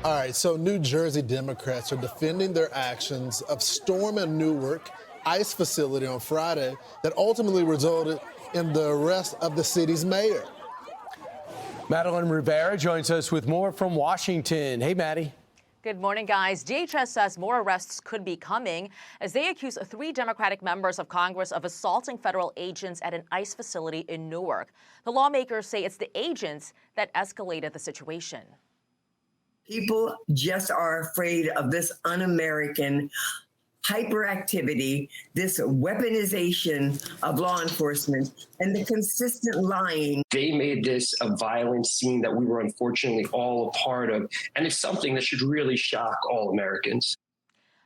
All right, so New Jersey Democrats are defending their actions of storming a Newark ICE facility on Friday that ultimately resulted in the arrest of the city's mayor. Madeleine Rivera joins us with more from Washington. Hey, Maddie. Good morning, guys. DHS says more arrests could be coming as they accuse 3 Democratic members of Congress of assaulting federal agents at an ICE facility in Newark. The lawmakers say it's the agents that escalated the situation. People just are afraid of this un-American hyperactivity, this weaponization of law enforcement, and the consistent lying. They made this a violent scene that we were unfortunately all a part of, and it's something that should really shock all Americans.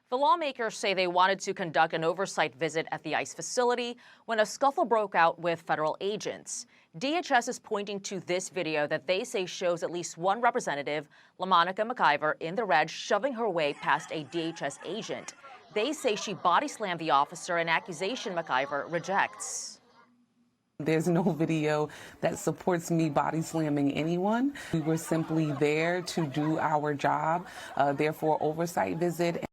The lawmakers say they wanted to conduct an oversight visit at the ICE facility when a scuffle broke out with federal agents. DHS is pointing to this video that they say shows at least one representative, LaMonica McIver, in the red, shoving her way past a DHS agent. They say she body slammed the officer, an accusation McIver rejects. There's no video that supports me body slamming anyone. We were simply there to do our job, therefore oversight visit.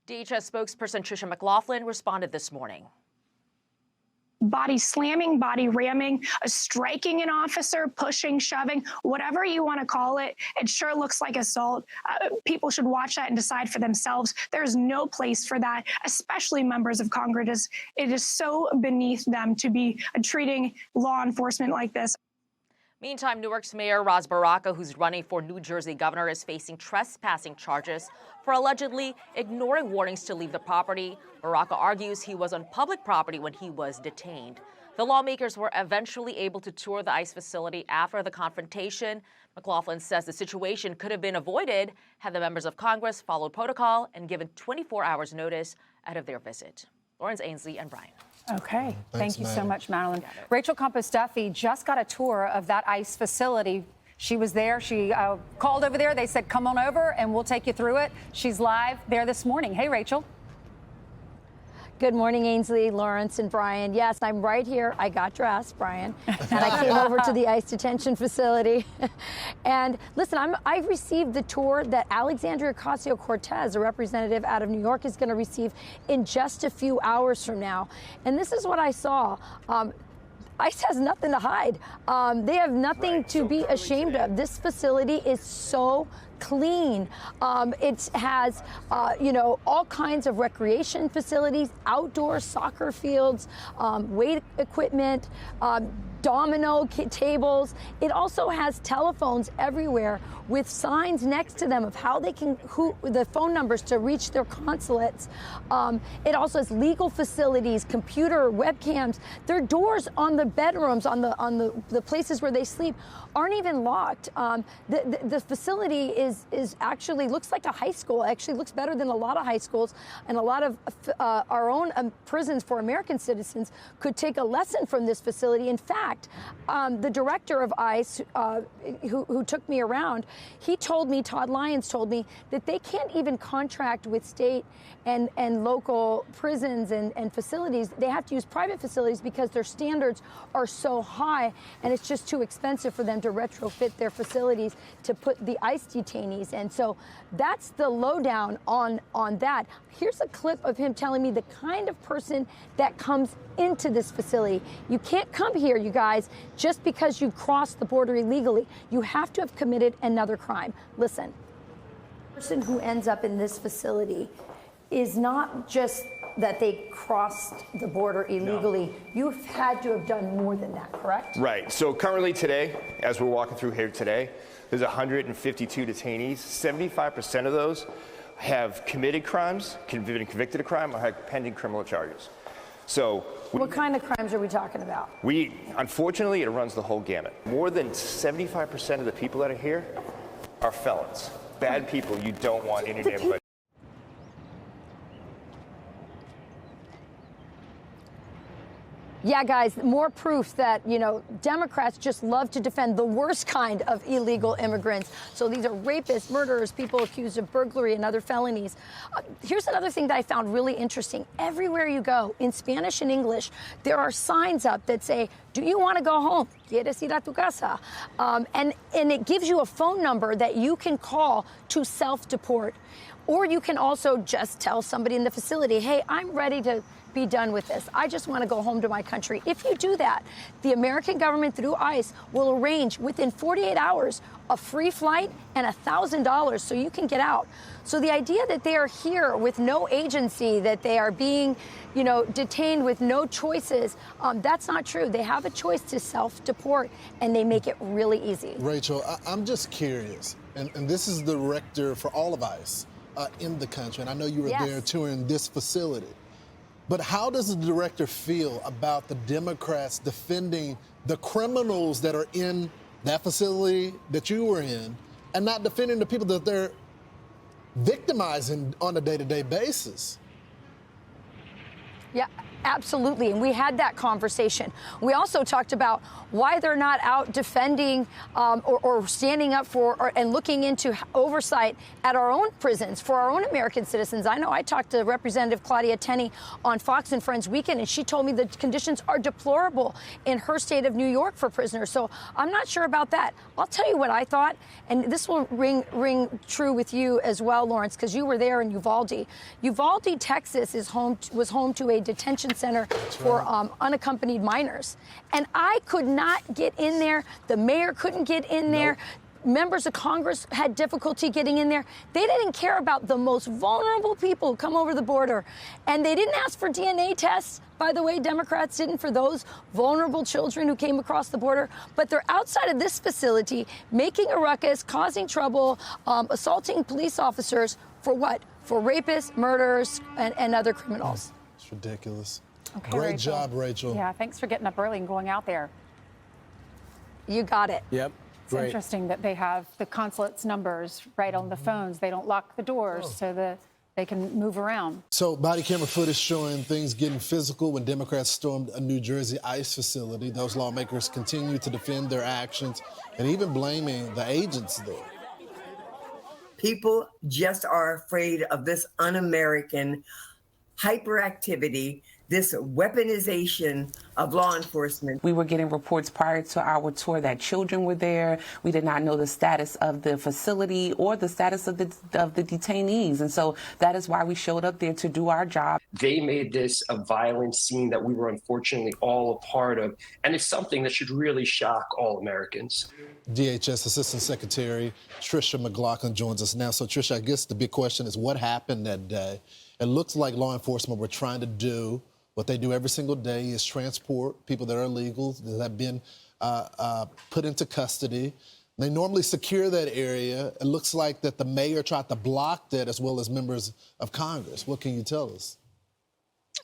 DHS spokesperson Tricia McLaughlin responded this morning. Body slamming, body ramming, striking an officer, pushing, shoving, whatever you want to call it, it sure looks like assault. People should watch that and decide for themselves. There's no place for that, especially members of Congress. It is so beneath them to be treating law enforcement like this. Meantime, Newark's Mayor Ras Baraka, who's running for New Jersey governor, is facing trespassing charges for allegedly ignoring warnings to leave the property. Baraka argues he was on public property when he was detained. The lawmakers were eventually able to tour the ICE facility after the confrontation. McLaughlin says the situation could have been avoided had the members of Congress followed protocol and given 24 hours notice ahead of their visit. Lawrence Ainsley and Brian. Okay. Thank you so much, Madeleine. Rachel Campos Duffy just got a tour of that ICE facility. She was there. She called over there. They said, come on over and we'll take you through it. She's live there this morning. Hey, Rachel. Good morning, Ainsley, Lawrence, and Brian. Yes, I'm right here. I got dressed, Brian, and I came over to the ICE detention facility. And listen, I received the tour that Alexandria Ocasio-Cortez, a representative out of New York, is going to receive in just a few hours from now. And this is what I saw. ICE has nothing to hide. They have nothing to be ashamed of. This facility is so clean. It has, all kinds of recreation facilities, outdoor soccer fields, weight equipment, domino tables. It also has telephones everywhere with signs next to them of how they can, the phone numbers to reach their consulates. It also has legal facilities, computer, webcams. Their doors on the bedrooms, on the places where they sleep, aren't even locked. The facility is actually looks like a high school. It actually looks better than a lot of high schools, and a lot of our own prisons for American citizens could take a lesson from this facility. In fact, the director of ICE, who took me around, he told me, Todd Lyons told me, that they can't even contract with state and local prisons and facilities. They have to use private facilities because their standards are so high, and it's just too expensive for them to retrofit their facilities to put the ICE detainees in. So that's the lowdown on that. Here's a clip of him telling me the kind of person that comes into this facility. You can't come here, you guys, just because you crossed the border illegally. You have to have committed another crime. Listen. The person who ends up in this facility is not just that they crossed the border illegally. No. You've had to have done more than that, correct? Right. So currently today, as we're walking through here today, there's 152 detainees. 75% of those have committed crimes, been convicted of crime, or have pending criminal charges. So what kind of crimes are we talking about? Unfortunately, it runs the whole gamut. More than 75% of the people that are here are felons. Bad people you don't want in your neighborhood. Yeah, guys, more proof that, Democrats just love to defend the worst kind of illegal immigrants. So these are rapists, murderers, people accused of burglary and other felonies. Here's another thing that I found really interesting. Everywhere you go, in Spanish and English, there are signs up that say, Do you want to go home? ¿Quieres ir a tu casa? And it gives you a phone number that you can call to self-deport. Or you can also just tell somebody in the facility, hey, I'm ready to be done with this. I just want to go home to my country. If you do that, the American government through ICE will arrange within 48 hours a free flight and $1,000 so you can get out. So the idea that they are here with no agency, that they are being, detained with no choices, that's not true. They have a choice to self-deport, and they make it really easy. Rachel, I'm just curious, and this is the director for all of ICE in the country, and I know you were there touring this facility. But how does the director feel about the Democrats defending the criminals that are in that facility that you were in and not defending the people that they're victimizing on a day-to-day basis? Yeah, absolutely. And we had that conversation. We also talked about why they're not out defending or standing up for and looking into oversight at our own prisons for our own American citizens. I know I talked to Representative Claudia Tenney on Fox and Friends Weekend, and she told me the conditions are deplorable in her state of New York for prisoners. So I'm not sure about that. I'll tell you what I thought, and this will ring true with you as well, Lawrence, because you were there in Uvalde. Uvalde, Texas was home to a detention center for unaccompanied minors. And I could not get in there. The mayor couldn't get in there. Members of Congress had difficulty getting in there. They didn't care about the most vulnerable people who come over the border. And they didn't ask for DNA tests. By the way, Democrats didn't for those vulnerable children who came across the border. But they're outside of this facility, making a ruckus, causing trouble, assaulting police officers for what? For rapists, murderers, and other criminals. It's ridiculous. Okay, Great job, Rachel. Yeah, thanks for getting up early and going out there. You got it. Yep. It's interesting that they have the consulate's numbers right on the phones. They don't lock the doors so that they can move around. So body camera footage showing things getting physical when Democrats stormed a New Jersey ICE facility. Those lawmakers continue to defend their actions and even blaming the agents there. People just are afraid of this un-American hyperactivity, this weaponization of law enforcement. We were getting reports prior to our tour that children were there. We did not know the status of the facility or the status of the detainees. And so that is why we showed up there to do our job. They made this a violent scene that we were unfortunately all a part of. And it's something that should really shock all Americans. DHS Assistant Secretary Tricia McLaughlin joins us now. So, Tricia, I guess the big question is what happened that day? It looks like law enforcement were trying to do what they do every single day, is transport people that are illegal, that have been put into custody. They normally secure that area. It looks like that the mayor tried to block that, as well as members of Congress. What can you tell us?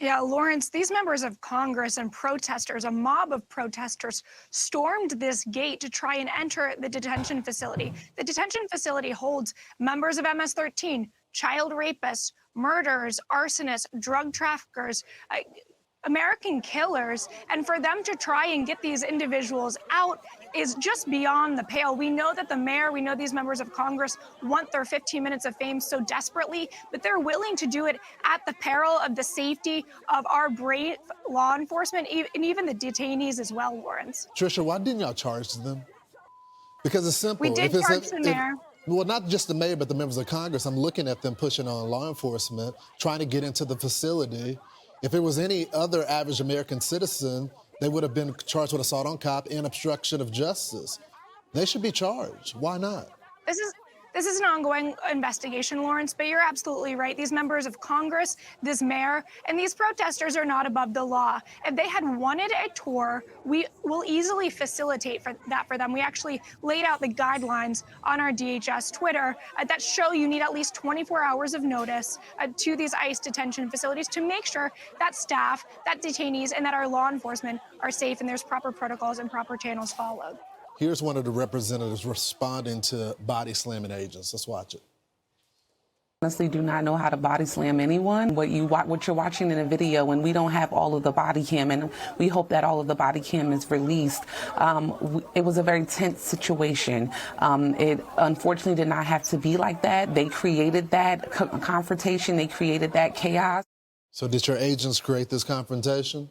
Yeah, Lawrence, these members of Congress and protesters, a mob of protesters, stormed this gate to try and enter the detention facility. The detention facility holds members of MS-13, child rapists, murderers, arsonists, drug traffickers, American killers. And for them to try and get these individuals out is just beyond the pale. We know that the mayor, we know these members of Congress want their 15 minutes of fame so desperately, but they're willing to do it at the peril of the safety of our brave law enforcement and even the detainees as well, Lawrence. Tricia, why didn't y'all charge them? Because it's simple. We did charge the mayor. Well, not just the mayor, but the members of Congress. I'm looking at them pushing on law enforcement, trying to get into the facility. If it was any other average American citizen, they would have been charged with assault on cop and obstruction of justice. They should be charged. Why not? This is an ongoing investigation, Lawrence, but you're absolutely right. These members of Congress, this mayor, and these protesters are not above the law. If they had wanted a tour, we will easily facilitate that for them. We actually laid out the guidelines on our DHS Twitter that show you need at least 24 hours of notice to these ICE detention facilities to make sure that staff, that detainees, and that our law enforcement are safe and there's proper protocols and proper channels followed. Here's one of the representatives responding to body slamming agents. Let's watch it. Honestly, do not know how to body slam anyone. What you're watching in a video, and we don't have all of the body cam, and we hope that all of the body cam is released. It was a very tense situation. It unfortunately did not have to be like that. They created that confrontation. They created that chaos. So did your agents create this confrontation?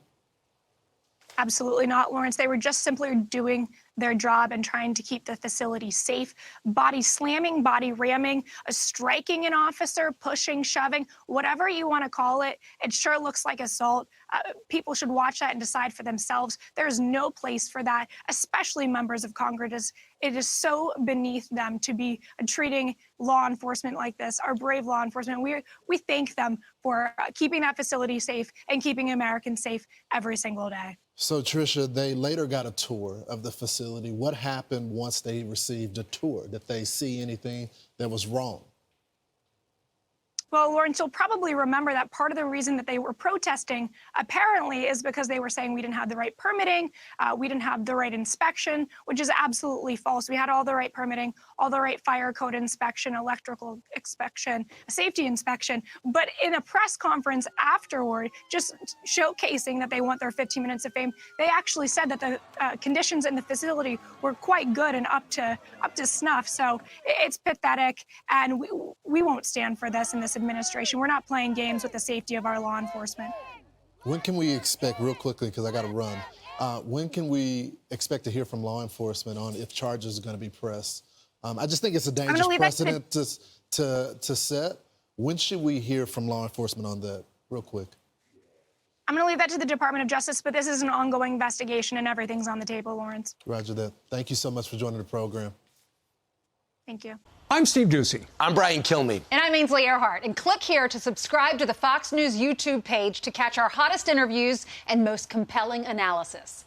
Absolutely not, Lawrence. They were just simply doing their job and trying to keep the facility safe. Body slamming, body ramming, striking an officer, pushing, shoving, whatever you want to call it. It sure looks like assault. People should watch that and decide for themselves. There is no place for that, especially members of Congress. It is so beneath them to be treating law enforcement like this, our brave law enforcement. We thank them for keeping that facility safe and keeping Americans safe every single day. So, Tricia, they later got a tour of the facility. What happened once they received a tour? Did they see anything that was wrong? Well, Lawrence, you'll probably remember that part of the reason that they were protesting apparently is because they were saying we didn't have the right permitting, we didn't have the right inspection, which is absolutely false. We had all the right permitting, all the right fire code inspection, electrical inspection, safety inspection. But in a press conference afterward, just showcasing that they want their 15 minutes of fame, they actually said that the conditions in the facility were quite good and up to snuff. So it's pathetic, and we won't stand for this in this administration. We're not playing games with the safety of our law enforcement. When can we expect, real quickly, because I got to run, when can we expect to hear from law enforcement on if charges are going to be pressed? I just think it's a dangerous precedent to set. When should we hear from law enforcement on that, real quick? I'm going to leave that to the Department of Justice, but this is an ongoing investigation and everything's on the table, Lawrence. Roger that. Thank you so much for joining the program. Thank you. I'm Steve Ducey. I'm Brian Kilmeade. And I'm Ainsley Earhart. And click here to subscribe to the Fox News YouTube page to catch our hottest interviews and most compelling analysis.